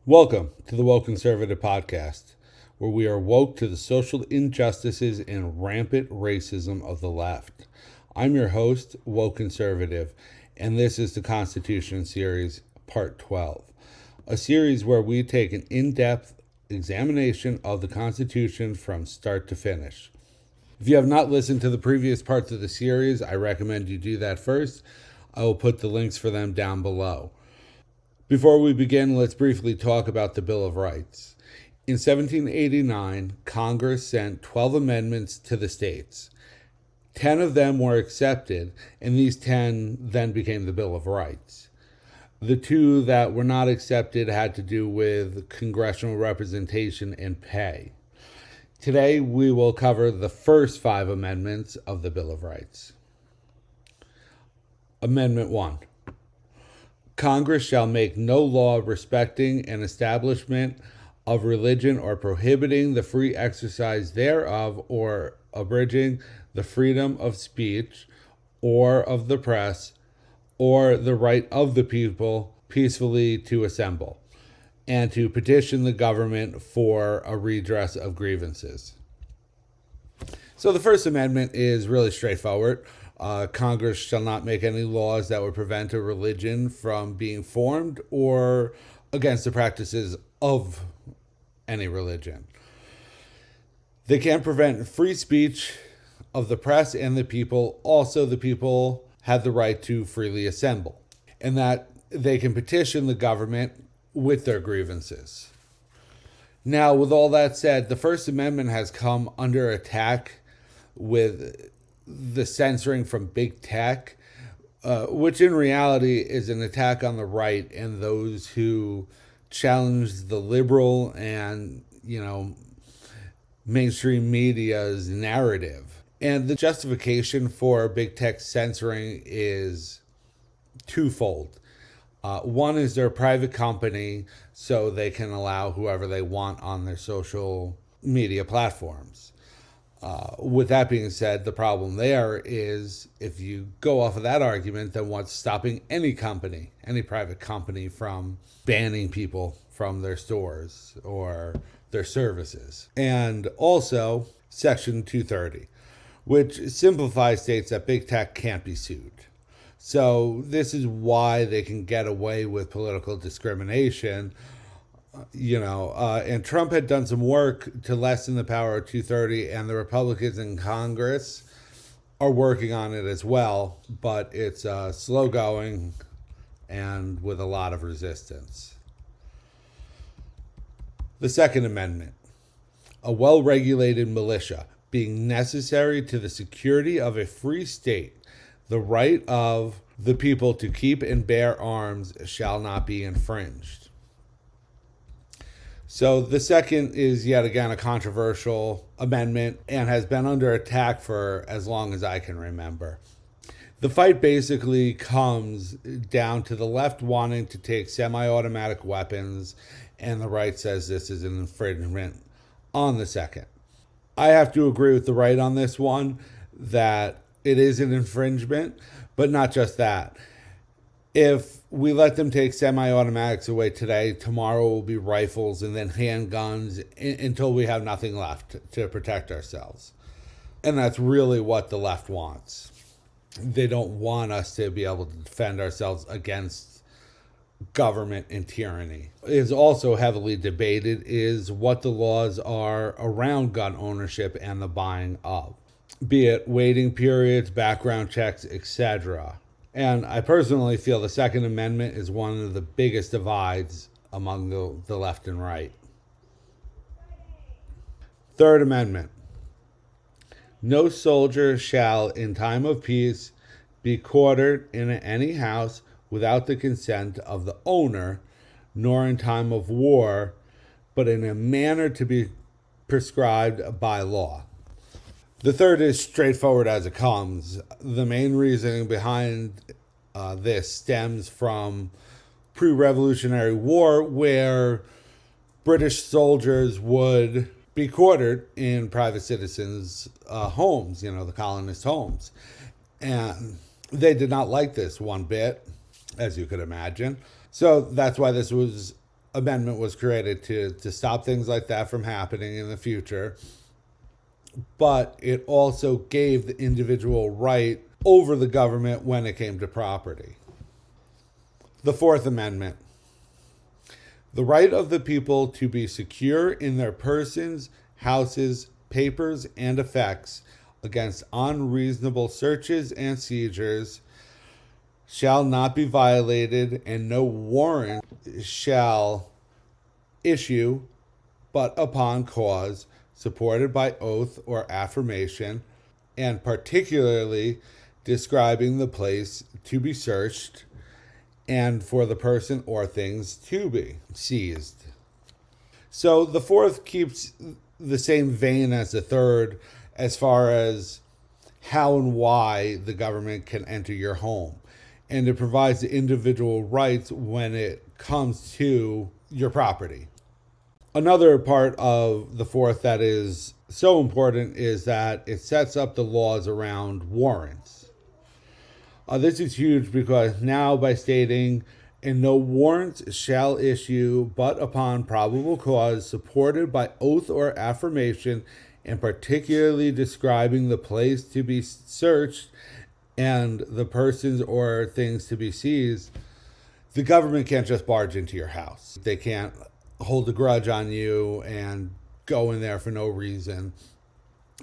Welcome to the Woke Conservative Podcast, where we are woke to the social injustices and rampant racism of the left. I'm your host, Woke Conservative, and this is the Constitution Series Part 12, a series where we take an in-depth examination of the Constitution from start to finish. If you have not listened to the previous parts of the series, I recommend you do that first. I will put the links for them down below. Before we begin, let's briefly talk about the Bill of Rights. In 1789, Congress sent 12 amendments to the states. 10 of them were accepted, and these 10 then became the Bill of Rights. The two that were not accepted had to do with congressional representation and pay. Today, we will cover the first 5 amendments of the Bill of Rights. Amendment 1. Congress shall make no law respecting an establishment of religion or prohibiting the free exercise thereof or abridging the freedom of speech or of the press or the right of the people peacefully to assemble and to petition the government for a redress of grievances. So the First Amendment is really straightforward. Congress shall not make any laws that would prevent a religion from being formed or against the practices of any religion. They can't prevent free speech of the press and the people. Also, the people have the right to freely assemble, and that they can petition the government with their grievances. Now, with all that said, the First Amendment has come under attack with the censoring from big tech, which in reality is an attack on the right and those who challenge the liberal and, mainstream media's narrative. And the justification for big tech censoring is twofold. One is they're a private company, so they can allow whoever they want on their social media platforms. With that being said, the problem there is if you go off of that argument, then what's stopping any company, any private company from banning people from their stores or their services? And also Section 230, which simplifies states that big tech can't be sued. So this is why they can get away with political discrimination. And Trump had done some work to lessen the power of 230, and the Republicans in Congress are working on it as well, but it's slow going and with a lot of resistance. The Second Amendment, a well-regulated militia being necessary to the security of a free state, the right of the people to keep and bear arms shall not be infringed. So the second is yet again a controversial amendment and has been under attack for as long as I can remember. The fight basically comes down to the left wanting to take semi-automatic weapons, and the right says this is an infringement on the second. I have to agree with the right on this one, that it is an infringement, but not just that. If we let them take semi-automatics away today, tomorrow will be rifles and then handguns until we have nothing left to protect ourselves. And that's really what the left wants. They don't want us to be able to defend ourselves against government and tyranny. It is also heavily debated is what the laws are around gun ownership and the buying of, be it waiting periods, background checks, etc. And I personally feel the Second Amendment is one of the biggest divides among the left and right. Third Amendment. No soldier shall, in time of peace, be quartered in any house without the consent of the owner, nor in time of war, but in a manner to be prescribed by law. The third is straightforward as it comes. The main reasoning behind this stems from pre-Revolutionary War, where British soldiers would be quartered in private citizens' homes, the colonist homes. And they did not like this one bit, as you could imagine. So that's why this was amendment was created to stop things like that from happening in the future. But it also gave the individual right over the government when it came to property. The Fourth Amendment. The right of the people to be secure in their persons, houses, papers, and effects against unreasonable searches and seizures shall not be violated, and no warrant shall issue but upon cause supported by oath or affirmation, and particularly describing the place to be searched and for the person or things to be seized. So the fourth keeps the same vein as the third as far as how and why the government can enter your home. And it provides the individual rights when it comes to your property. Another part of the fourth that is so important is that it sets up the laws around warrants. This is huge because now by stating, and no warrants shall issue but upon probable cause supported by oath or affirmation, and particularly describing the place to be searched and the persons or things to be seized, the government can't just barge into your house. They can't hold a grudge on you and go in there for no reason.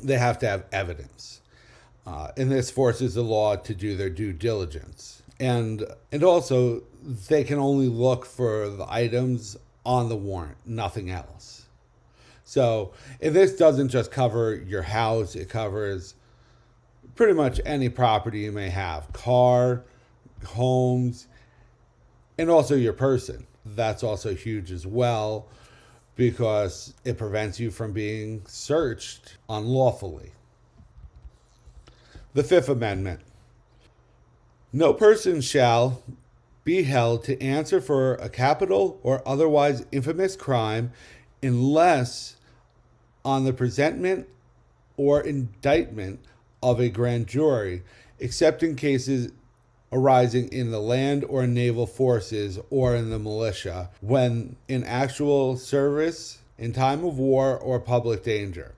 They have to have evidence. And this forces the law to do their due diligence. And also, they can only look for the items on the warrant, nothing else. So, and this doesn't just cover your house, it covers pretty much any property you may have. Car, homes, and also your person. That's also huge as well because it prevents you from being searched unlawfully. The Fifth Amendment. No person shall be held to answer for a capital or otherwise infamous crime unless on the presentment or indictment of a grand jury, except in cases arising in the land or naval forces or in the militia, when in actual service, in time of war or public danger.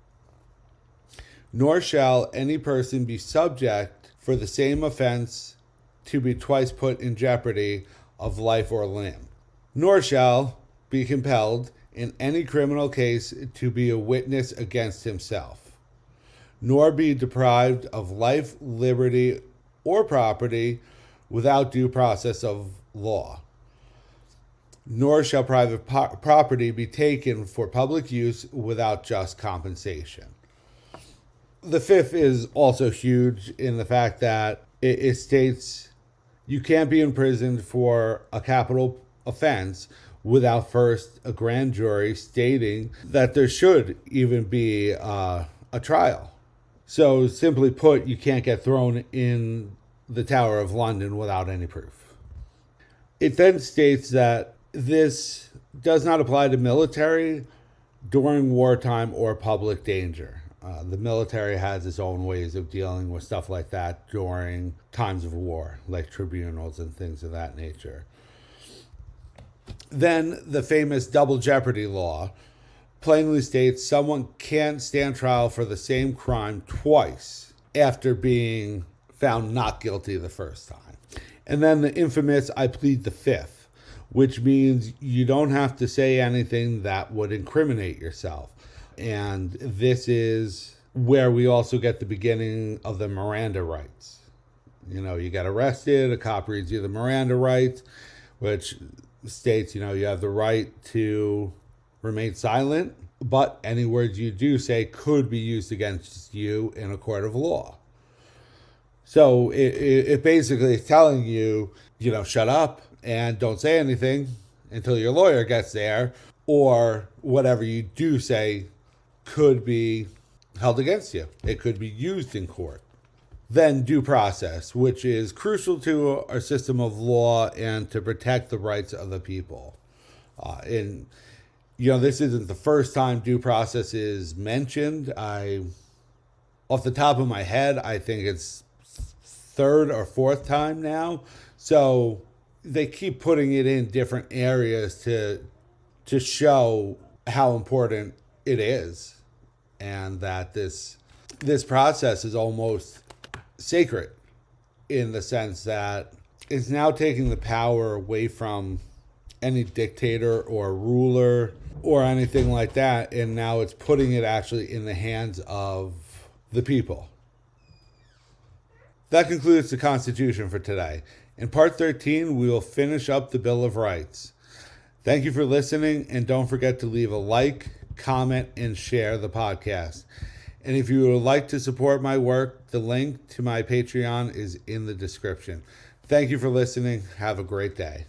Nor shall any person be subject for the same offense to be twice put in jeopardy of life or limb. Nor shall be compelled in any criminal case to be a witness against himself. Nor be deprived of life, liberty, or property without due process of law. Nor shall private property be taken for public use without just compensation. The fifth is also huge in the fact that it states you can't be imprisoned for a capital offense without first a grand jury stating that there should even be a trial. So simply put, you can't get thrown in the Tower of London without any proof. It then states that this does not apply to military during wartime or public danger. The military has its own ways of dealing with stuff like that during times of war, like tribunals and things of that nature. Then the famous double jeopardy law plainly states someone can't stand trial for the same crime twice after being found not guilty the first time. And then the infamous I plead the fifth, which means you don't have to say anything that would incriminate yourself. And this is where we also get the beginning of the Miranda rights. You know, you get arrested, a cop reads you the Miranda rights, which states, you have the right to remain silent, but any words you do say could be used against you in a court of law. So it basically is telling you, shut up and don't say anything until your lawyer gets there, or whatever you do say could be held against you. It could be used in court. Then due process, which is crucial to our system of law and to protect the rights of the people. This isn't the first time due process is mentioned. Off the top of my head, I think it's third or fourth time now. So they keep putting it in different areas to to show how important it is, and that this process is almost sacred, in the sense that it's now taking the power away from any dictator or ruler or anything like that, and now it's putting it actually in the hands of the people. That concludes the Constitution for today. In Part 13, we will finish up the Bill of Rights. Thank you for listening, and don't forget to leave a like, comment, and share the podcast. And if you would like to support my work, the link to my Patreon is in the description. Thank you for listening. Have a great day.